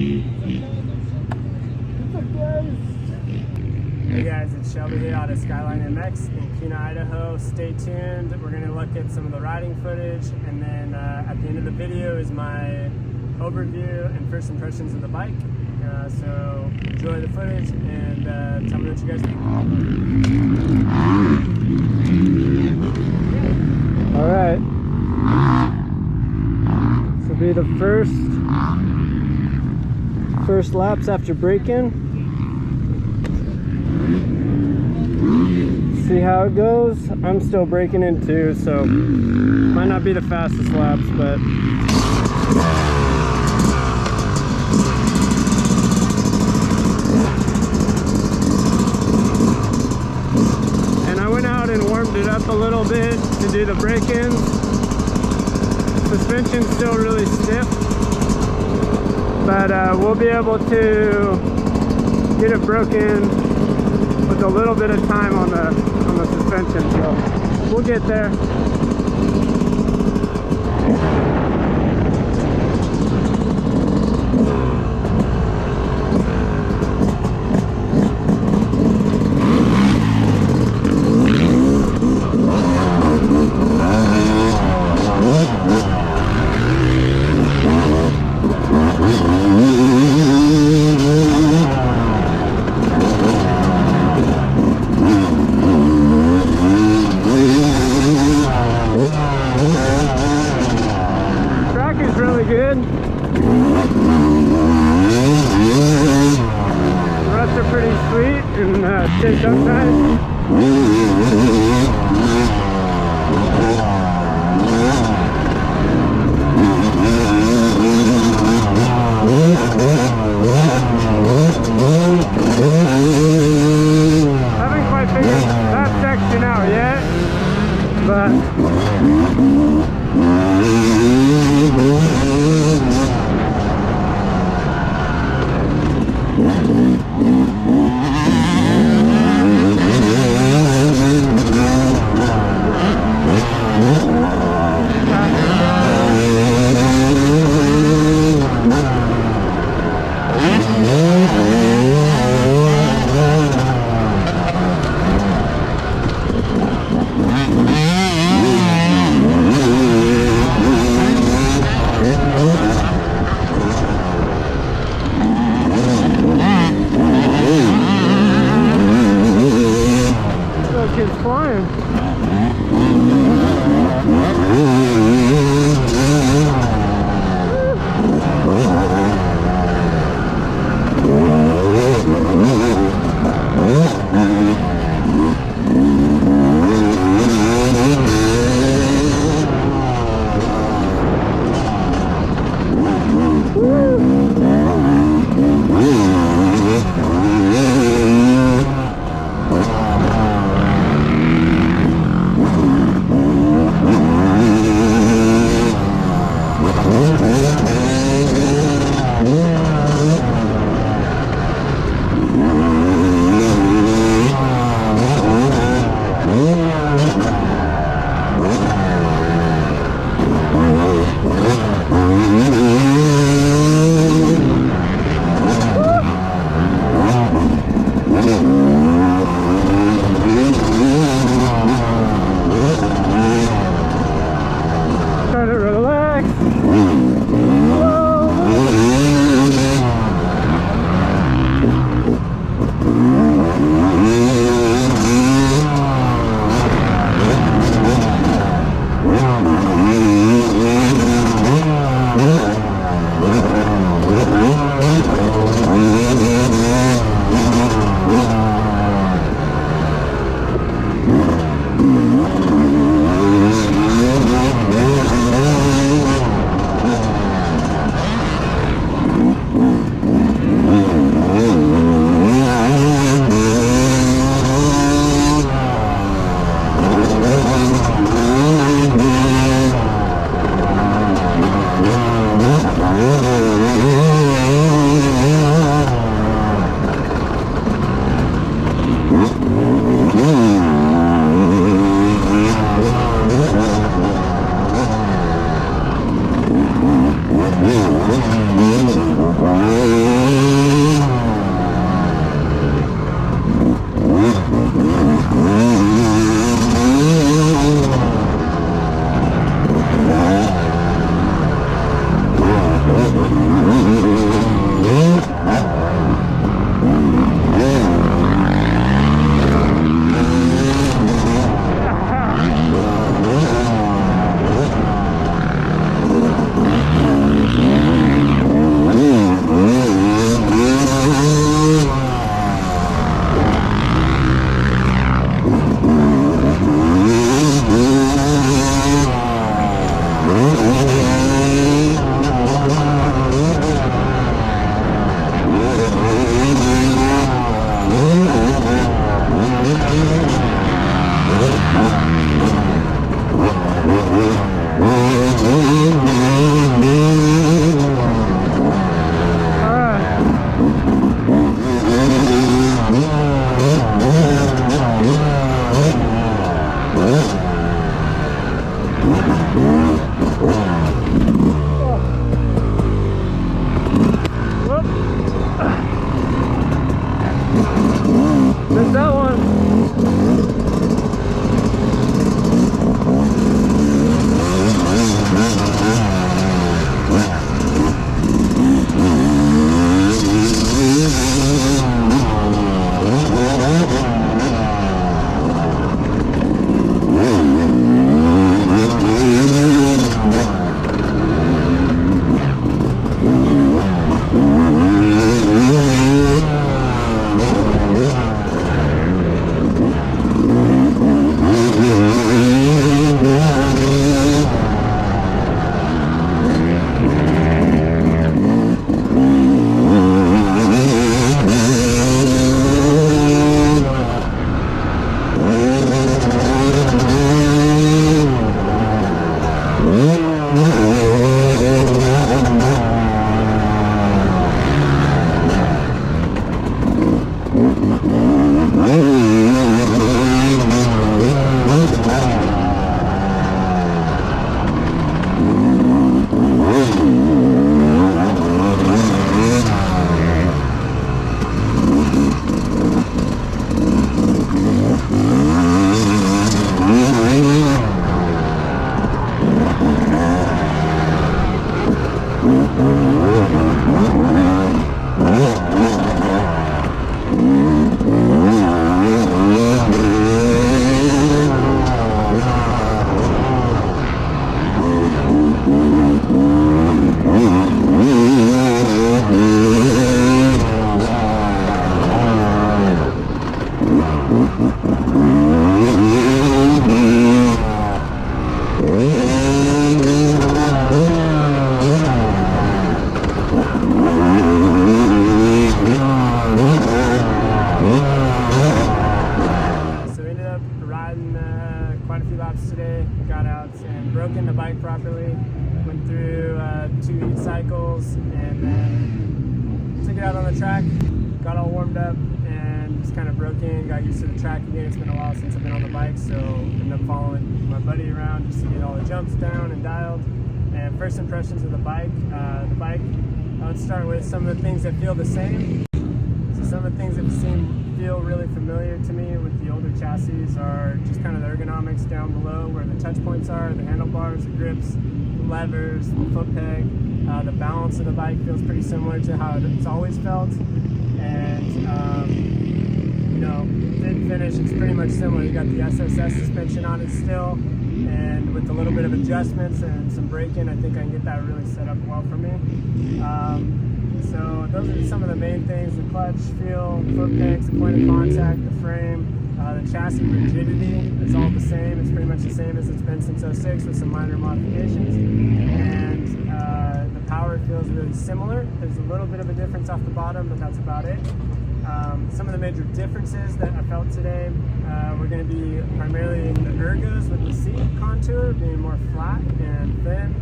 Hey guys, it's Shelby here out of Skyline MX in Keihen, Idaho. Stay tuned. We're going to look at some of the riding footage, and then at the end of the video is my overview and first impressions of the bike. So enjoy the footage and tell me what you guys think. Alright. This will be the first laps after braking. See how it goes. I'm still braking in too, so might not be the fastest laps, but and I went out and warmed it up a little bit to do the break-ins. Suspension's still really stiff, but we'll be able to get it broken with a little bit of time on the suspension, so we'll get there. Shaped up nice. Haven't quite figured that section out yet, but broken the bike properly. Went through 2 heat cycles and then took it out on the track, got all warmed up, and just kind of broke in, got used to the track again. It's been a while since I've been on the bike, so ended up following my buddy around just to get all the jumps down and dialed. And first impressions of the bike, let's start with some of the things that feel the same. So some of the things that feel really familiar to me with the older chassis are just kind of the ergonomics down below, where the touch points are, the handlebars, the grips, the levers, the foot peg. The balance of the bike feels pretty similar to how it's always felt. And you know, fit finish, it's pretty much similar. You got the SSS suspension on it still, and with a little bit of adjustments and some braking, I think I can get that really set up well for me. So those are some of the main things: the clutch, feel, foot pegs, the point of contact, the frame, the chassis rigidity is all the same. It's pretty much the same as it's been since '06 with some minor modifications. And the power feels really similar. There's a little bit of a difference off the bottom, but that's about it. Some of the major differences that I felt today were going to be primarily the ergos, with the seat contour being more flat and thin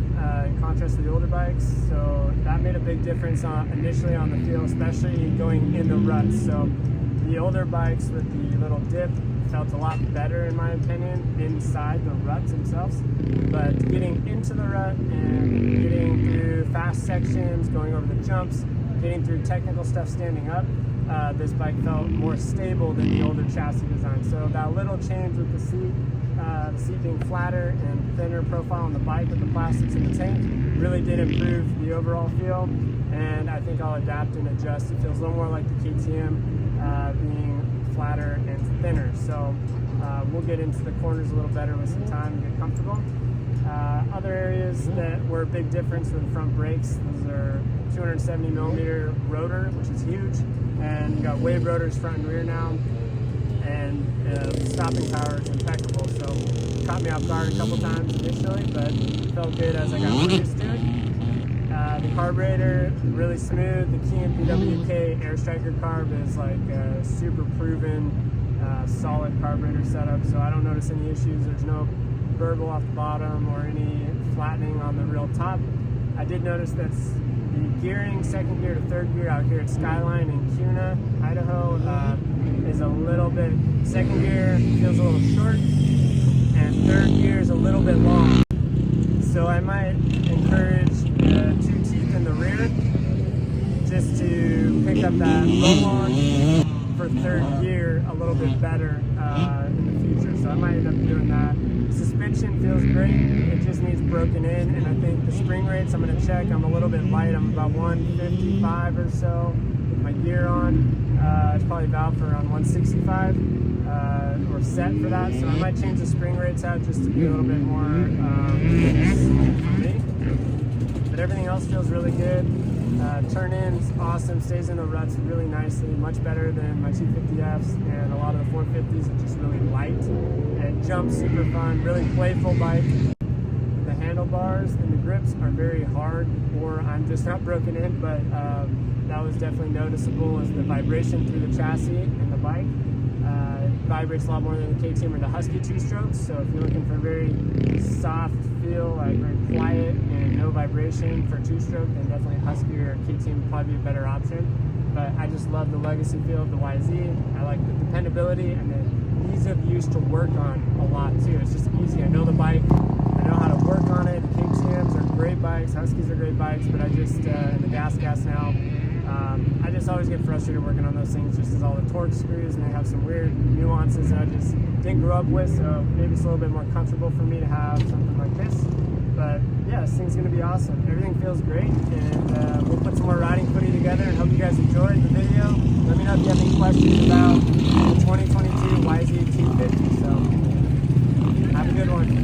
in contrast to the older bikes. So that made a big difference initially on the feel, especially going in the ruts. So the older bikes with the little dip felt a lot better, in my opinion, inside the ruts themselves. But getting into the rut and getting through fast sections, going over the jumps, getting through technical stuff standing up, this bike felt more stable than the older chassis design. So that little change with the seat being flatter and thinner profile on the bike with the plastics in the tank really did improve the overall feel. And I think I'll adapt and adjust. It feels a little more like the KTM being flatter and thinner. So we'll get into the corners a little better with some time and get comfortable. Other areas that were a big difference were the front brakes. Those are 270 millimeter rotor, which is huge, and you got wave rotors front and rear now, and stopping power is impeccable. So it caught me off guard a couple times initially, but it felt good as I got more used to it. The carburetor, really smooth. The Keihen PWK Airstryker carb is like a super proven, solid carburetor setup, so I don't notice any issues. There's no burble off the bottom or any flattening on the real top. I did notice that the gearing, second gear to third gear out here at Skyline in Keihen, Idaho, is a little bit, second gear feels a little short, and third gear is a little bit long. So I might encourage 2 teeth in the rear just to pick up that low launch for third gear a little bit better in the future. So I might end up doing that. Suspension feels great. It just needs broken in, and I think the spring rates, I'm going to check. I'm a little bit light. I'm about 155 or so with my gear on. It's probably valved for around 165 or set for that. So I might change the spring rates out just to be a little bit more for me. But everything else feels really good. Turn-in's awesome, stays in the ruts really nicely, much better than my 250Fs and a lot of the 450s are just really light. And jumps super fun, really playful bike. The handlebars and the grips are very hard, or I'm just not broken in, but that was definitely noticeable as the vibration through the chassis and the bike. It vibrates a lot more than the KTM or the Husky two-strokes, so if you're looking for a very soft feel, like very quiet and no vibration for two-stroke, then definitely Husky or KTM would probably be a better option. But I just love the legacy feel of the YZ. I like the dependability and the ease of use to work on a lot too. It's just easy. I know the bike, I know how to work on it. The KTMs are great bikes, Huskies are great bikes, but I just, and the gas now, I just always get frustrated working on those things just as all the torque screws and they have some weird nuances that I just didn't grow up with, so maybe it's a little bit more comfortable for me to have something like this. But yeah, this thing's going to be awesome. Everything feels great, and we'll put some more riding footage together and hope you guys enjoyed the video. Let me know if you have any questions about the 2022 YZ250. So have a good one.